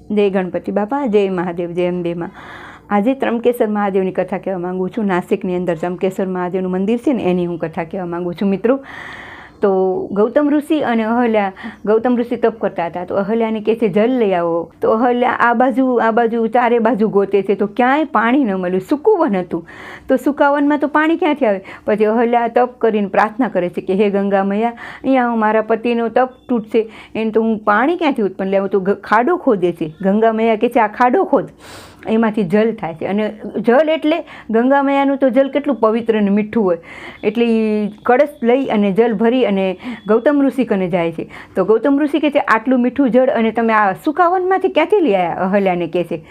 જય ગણપતિ બાપા, જય મહાદેવ, જય અંબેમાં. આજે ત્રંબકેશ્વર મહાદેવની કથા કહેવા માગું છું. નાસિકની અંદર ત્રંબકેશ્વર મહાદેવનું મંદિર છે ને, એની હું કથા કહેવા માગું છું મિત્રો. તો ગૌતમ ઋષિ અને અહલ્યા, ગૌતમ ઋષિ તપ કરતા હતા. તો અહલ્યાને કહે છે જલ લઈ આવો. તો અહલ્યા આ બાજુ ચારે બાજુ ગોતે છે, તો ક્યાંય પાણી ન મળ્યું, સૂકું વન હતું. તો સૂકા વનમાં તો પાણી ક્યાંથી આવે? પછી અહલ્યા તપ કરીને પ્રાર્થના કરે છે કે હે ગંગા મૈયા, અહીંયા મારા પતિનો તપ તૂટશે, એને તો હું પાણી ક્યાંથી ઉત્પન્ન લાવું? તો ખાડો ખોદે છે. ગંગા મૈયા કહે છે આ ખાડો ખોદ, એમાંથી જલ થાય છે. અને જલ એટલે ગંગા મૈયાનું તો જલ કેટલું પવિત્ર અને મીઠું હોય. એટલે કળશ લઈ અને જલ ભરી અને ગૌતમ ઋષિ કને જાય છે. તો ગૌતમ ઋષિ કહે છે આટલું મીઠું જળ અને તમે આ સુકાવનમાંથી ક્યાંથી લઈ આવ્યા? અહલ્યાને કહે છે.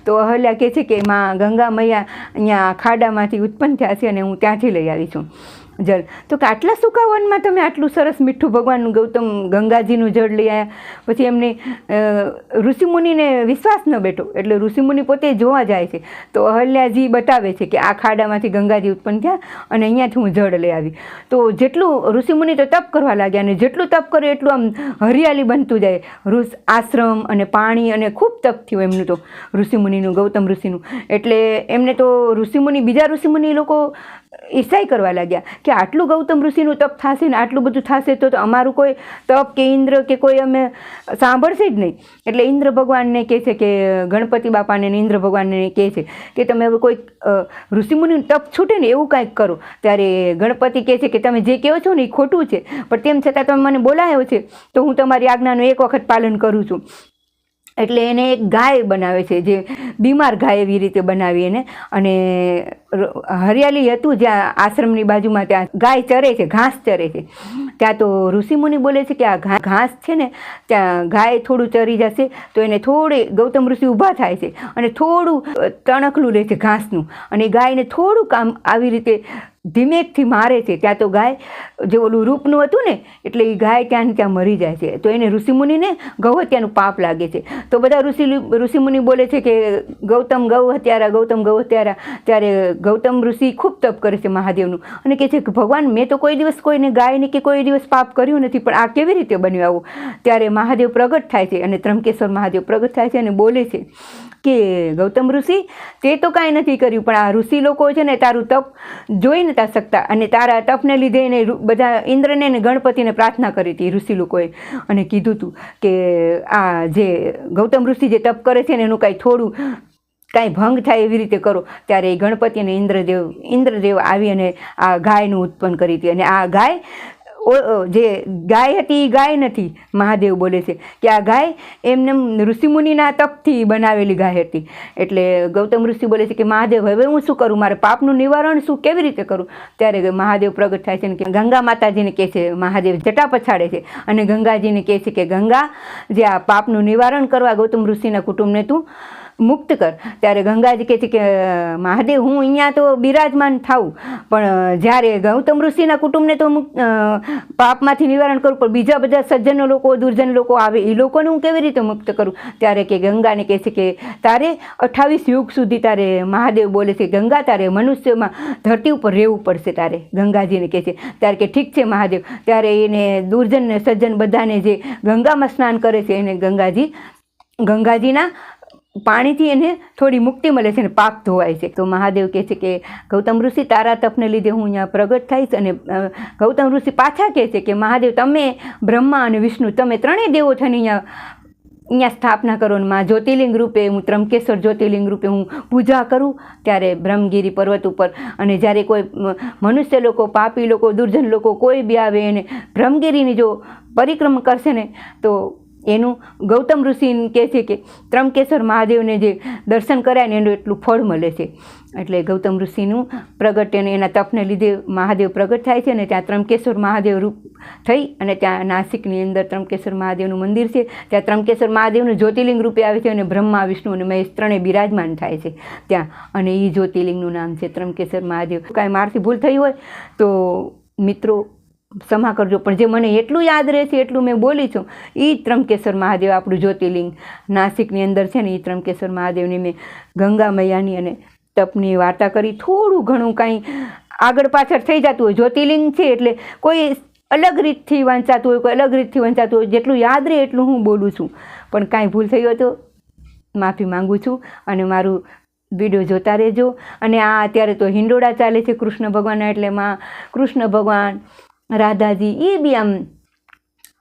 તો અહલ્યા કહે છે કે માં ગંગા મૈયા અહીંયા ખાડામાંથી ઉત્પન્ન થયા છે અને હું ત્યાંથી લઈ આવી છું જળ. તો કે આટલા સુકાવનમાં તમે આટલું સરસ મીઠું ભગવાન ગૌતમ ગંગાજીનું જળ લઈ આવ્યા? પછી એમને ઋષિમુનિને વિશ્વાસ ન બેઠો, એટલે ઋષિમુનિ પોતે જોવા જાય છે. તો અહલ્યાજી બતાવે છે કે આ ખાડામાંથી ગંગાજી ઉત્પન્ન થયા અને અહીંયાથી હું જળ લઈ આવી. તો જેટલું ઋષિમુનિ તો તપ કરવા લાગ્યા, અને જેટલું તપ કરે એટલું આમ હરિયાળી બનતું જાય. આશ્રમ અને પાણી અને ખૂબ તપ થયું એમનું, તો ઋષિમુનિનું, ગૌતમ ઋષિનું. એટલે એમને તો ઋષિમુનિ, બીજા ઋષિમુનિ લોકો ઈર્ષાઈ કરવા લાગ્યા કે આટલું ગૌતમ ઋષિનું તપ થશે ને આટલું બધું થશે તો અમારું કોઈ તપ કે ઇન્દ્ર કે કોઈ અમે સાંભળશે જ નહીં. એટલે ઇન્દ્ર ભગવાનને કહે છે કે ગણપતિ બાપાને ઇન્દ્ર ભગવાનને કહે છે કે તમે હવે કોઈ ઋષિમુનિનું તપ છૂટે ને એવું કાંઈક કરો. ત્યારે ગણપતિ કહે છે કે તમે જે કહો છો ને એ ખોટું છે, પણ તેમ છતાં તમે મને બોલાવ્યો છે તો હું તમારી આજ્ઞાનું એક વખત પાલન કરું છું. એટલે એને એક ગાય બનાવે છે, જે બીમાર ગાય એવી રીતે બનાવી એને. અને હરિયાળી હતું જ્યાં આશ્રમની બાજુમાં, ત્યાં ગાય ચરે છે, ઘાસ ચરે છે. ત્યાં તો ઋષિમુનિ બોલે છે કે આ ઘાસ છે ને, ત્યાં ગાય થોડું ચરી જશે તો એને થોડી, ગૌતમ ઋષિ ઊભા થાય છે અને થોડું તણકલું લે છે ઘાસનું, અને ગાયને થોડું કામ આવી રીતે ધીમેકથી મારે છે. ત્યાં તો ગાય જે ઓલું રૂપનું હતું ને, એટલે એ ગાય ત્યાં મરી જાય છે. તો એને ઋષિમુનિને ગૌહત્યાનું પાપ લાગે છે. તો બધા ઋષિમુનિ બોલે છે કે ગૌતમ ગૌ હત્યારા, ગૌતમ ગૌ હત્યારા. ત્યારે ગૌતમ ઋષિ ખૂબ તપ કરે છે મહાદેવનું અને કહે છે કે ભગવાન, મેં તો કોઈ દિવસ કોઈને ગાયને કે કોઈ દિવસ પાપ કર્યું નથી, પણ આ કેવી રીતે બન્યું આવું? ત્યારે મહાદેવ પ્રગટ થાય છે, અને ત્રંબકેશ્વર મહાદેવ પ્રગટ થાય છે અને બોલે છે કે ગૌતમ ઋષિ, તે તો કાંઈ નથી કર્યું, પણ આ ઋષિ લોકો છે ને તારું તપ જોઈ નતા શકતા, અને તારા તપને લીધે એને બધા ઇન્દ્રને અને ગણપતિને પ્રાર્થના કરી હતી ઋષિ લોકોએ, અને કીધું હતું કે આ જે ગૌતમ ઋષિ જે તપ કરે છે ને એનું કાંઈ ભંગ થાય એવી રીતે કરો. ત્યારે એ ગણપતિ અને ઇન્દ્રદેવ આવી અને આ ગાયનું ઉત્પન્ન કરી હતી. અને આ ગાય, જે ગાય હતી એ ગાય નથી, મહાદેવ બોલે છે કે આ ગાય એમને ઋષિમુનિના તપથી બનાવેલી ગાય હતી. એટલે ગૌતમ ઋષિ બોલે છે કે મહાદેવ, હવે હું શું કરું? મારે પાપનું નિવારણ શું, કેવી રીતે કરું? ત્યારે મહાદેવ પ્રગટ થાય છે કે ગંગા માતાજીને કહે છે, મહાદેવ જટા પછાડે છે અને ગંગાજીને કહે છે કે ગંગા, જે આ પાપનું નિવારણ કરવા ગૌતમ ઋષિના કુટુંબને તું મુક્ત કર. ત્યારે ગંગાજી કહે છે કે મહાદેવ, હું અહીંયા તો બિરાજમાન થાઉં, પણ જ્યારે ગૌતમ ઋષિના કુટુંબને તો પાપમાંથી નિવારણ કરું, પણ બીજા બધા સજ્જનો લોકો, દુર્જન લોકો આવે, એ લોકોને હું કેવી રીતે મુક્ત કરું? ત્યારે કે ગંગાને કહે છે કે તારે 28 યુગ સુધી તારે, મહાદેવ બોલે છે ગંગા, તારે મનુષ્યમાં ધરતી ઉપર રહેવું પડશે તારે. ગંગાજીને કહે છે. ત્યારે કે ઠીક છે મહાદેવ. ત્યારે એને દુર્જન ને સજ્જન બધાને જે ગંગામાં સ્નાન કરે છે એને ગંગાજીના પાણીથી એને થોડી મુક્તિ મળે છે અને પાપ ધોવાય છે. તો મહાદેવ કહે છે કે ગૌતમ ઋષિ, તારા તપને લીધે હું અહીંયા પ્રગટ થઈશ. અને ગૌતમ ઋષિ પાછા કહે છે કે મહાદેવ, તમે બ્રહ્મા અને વિષ્ણુ, તમે ત્રણેય દેવો થઈને અહીંયા સ્થાપના કરો, ને માં જ્યોતિર્લિંગ રૂપે, હું ત્રંબકેશ્વર જ્યોતિર્લિંગ રૂપે હું પૂજા કરું. ત્યારે બ્રહ્મગીરી પર્વત ઉપર, અને જ્યારે કોઈ મનુષ્ય લોકો, પાપી લોકો, દુર્જન લોકો કોઈ બી આવે એને બ્રહ્મગીરીની જો પરિક્રમા કરશે ને, તો એનું ગૌતમ ઋષિ કહે છે કે ત્રંબકેશ્વર મહાદેવને જે દર્શન કરાય ને એનું એટલું ફળ મળે છે. એટલે ગૌતમ ઋષિનું પ્રગટ, અને એના તપને લીધે મહાદેવ પ્રગટ થાય છે. અને ત્યાં ત્રંબકેશ્વર મહાદેવ રૂપ થઈ, અને ત્યાં નાસિકની અંદર ત્રંબકેશ્વર મહાદેવનું મંદિર છે. ત્યાં ત્રંબકેશ્વર મહાદેવનું જ્યોતિર્લિંગ રૂપે આવે છે, અને બ્રહ્મા, વિષ્ણુ અને મહેશ ત્રણેય બિરાજમાન થાય છે ત્યાં. અને એ જ્યોતિર્લિંગનું નામ છે ત્રંબકેશ્વર મહાદેવ. કાંઈ મારથી ભૂલ થઈ હોય તો મિત્રો ક્ષમા કરજો, પણ જે મને એટલું યાદ રહે છે એટલું મેં બોલી છું. એ ત્રંબકેશ્વર મહાદેવ આપણું જ્યોતિર્લિંગ નાસિકની અંદર છે ને, એ ત્રંબકેશ્વર મહાદેવની મેં ગંગા મૈયાની અને તપની વાર્તા કરી. થોડું ઘણું કાંઈ આગળ પાછળ થઈ જતું હોય, જ્યોતિર્લિંગ છે એટલે કોઈ અલગ રીતથી વંચાતું હોય, કોઈ અલગ રીતથી વંચાતું હોય, જેટલું યાદ રહે એટલું હું બોલું છું. પણ કાંઈ ભૂલ થઈ હોય તો માફી માંગુ છું અને મારું વિડીયો જોતા રહેજો. અને આ અત્યારે તો હિંડોળા ચાલે છે કૃષ્ણ ભગવાનના, એટલે એમાં કૃષ્ણ ભગવાન, રાધાજી એ બી આમ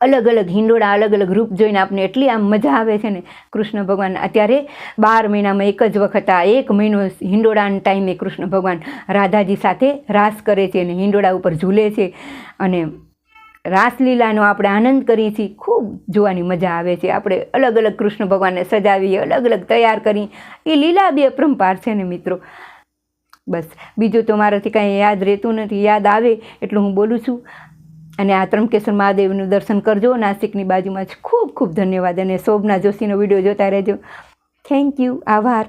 અલગ અલગ હિંડોળા, અલગ અલગ રૂપ જોઈને આપણે એટલી આમ મજા આવે છે ને. કૃષ્ણ ભગવાન અત્યારે 12 મહિનામાં એક જ વખત આ 1 મહિનો હિંડોળાના ટાઈમે કૃષ્ણ ભગવાન રાધાજી સાથે રાસ કરે છે અને હિંડોળા ઉપર ઝૂલે છે અને રાસલીલાનો આપણે આનંદ કરીએ છીએ. ખૂબ જોવાની મજા આવે છે. આપણે અલગ અલગ કૃષ્ણ ભગવાનને સજાવીએ, અલગ અલગ તૈયાર કરી, એ લીલા બી અપરંપાર છે ને મિત્રો. બસ બીજું તો મારાથી કાંઈ યાદ રહેતું નથી, યાદ આવે એટલું હું બોલું છું. અને આ ત્રંબકેશ્વર મહાદેવનું દર્શન કરજો, નાસિકની બાજુમાં જ. ખૂબ ખૂબ ધન્યવાદ. અને શોભના જોશીનો વિડીયો જોતા રહેજો. થેન્ક યુ, આભાર.